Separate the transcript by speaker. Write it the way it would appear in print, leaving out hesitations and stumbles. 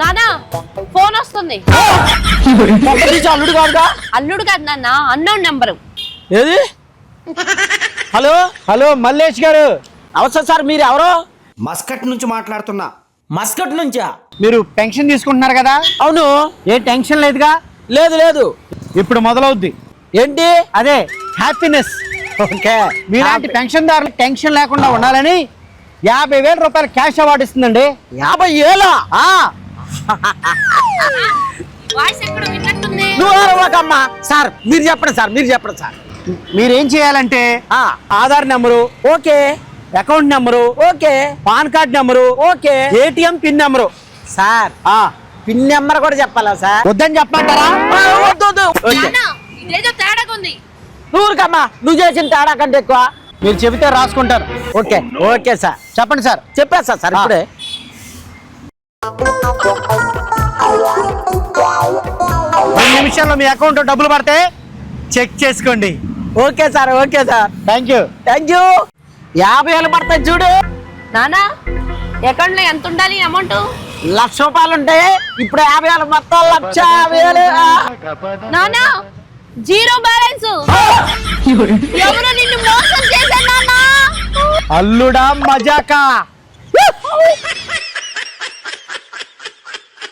Speaker 1: నానా ఫోన్ వస్తుంది.
Speaker 2: అల్లుడు కాదుగా?
Speaker 1: అల్లుడు కాదు నాన్న, అన్నోన్ నెంబరు.
Speaker 2: ఏది? హలో హలో మల్లేష్ గారు. అవసరం సార్, మీరు ఎవరో?
Speaker 3: మస్కట్ నుంచి మాట్లాడుతున్నా.
Speaker 2: మస్కట్ నుంచా?
Speaker 4: మీరు పెన్షన్ తీసుకుంటున్నారు కదా?
Speaker 2: అవును.
Speaker 4: ఏ టెన్షన్ లేదుగా?
Speaker 2: లేదు లేదు.
Speaker 4: ఇప్పుడు మొదలవుద్ది.
Speaker 2: ఏంటి?
Speaker 4: అదే హ్యాపీనెస్.
Speaker 2: ఓకే.
Speaker 4: మీలాంటి పెన్షన్దారులు టెన్షన్ లేకుండా ఉండాలని 50,000 రూపాయలు క్యాష్ అవార్డు ఇస్తుందండి.
Speaker 2: 50,000?
Speaker 1: వాయిస్ ఎక్కడ విన్నట్టుంది.
Speaker 2: నువ్వు అరవకమ్మా. సార్ మీరు చెప్పండి సార్, మీరు చెప్పండి సార్.
Speaker 4: మీరేం చేయాలంటే Aadhaar number
Speaker 2: okay,
Speaker 4: account number
Speaker 2: okay,
Speaker 4: pan card number
Speaker 2: okay,
Speaker 4: ATM pin number.
Speaker 2: Sir pin number కూడా చెప్పాలా సార్?
Speaker 4: వద్దని చెప్పమంటారా?
Speaker 2: వద్దు వద్దు.
Speaker 1: నాన్న ఇదేదో తేడాగా ఉంది.
Speaker 2: నువ్వుకమ్మా, నువ్వు చేసిన తేడా కంటే ఎక్కువ.
Speaker 4: మీరు చెబితే రాసుకుంటారు.
Speaker 2: Okay okay sir.
Speaker 4: చెప్పండి సార్.
Speaker 2: చెప్పేస్తా సార్ ఇప్పుడే.
Speaker 4: 2 నిమిషాల్లో మీ అకౌంట్ డబ్బులు పడితే చెక్ చేసుకోండి.
Speaker 2: Okay sir, okay sir.
Speaker 4: Thank you.
Speaker 2: Thank you. 50,000 పడతాయి చూడు.
Speaker 1: నానా అకౌంట్ లో ఎంత ఉండాలి అమౌంట్?
Speaker 2: 1,00,000 రూపాయలు ఉంటాయి. ఇప్పుడు 50,000 మొత్తం 1,50,000.
Speaker 1: నానా జీరో బ్యాలెన్స్. ఎవరు నిన్ను మోసం చేశారు నాన్నా?
Speaker 4: అల్లుడా మజాకా.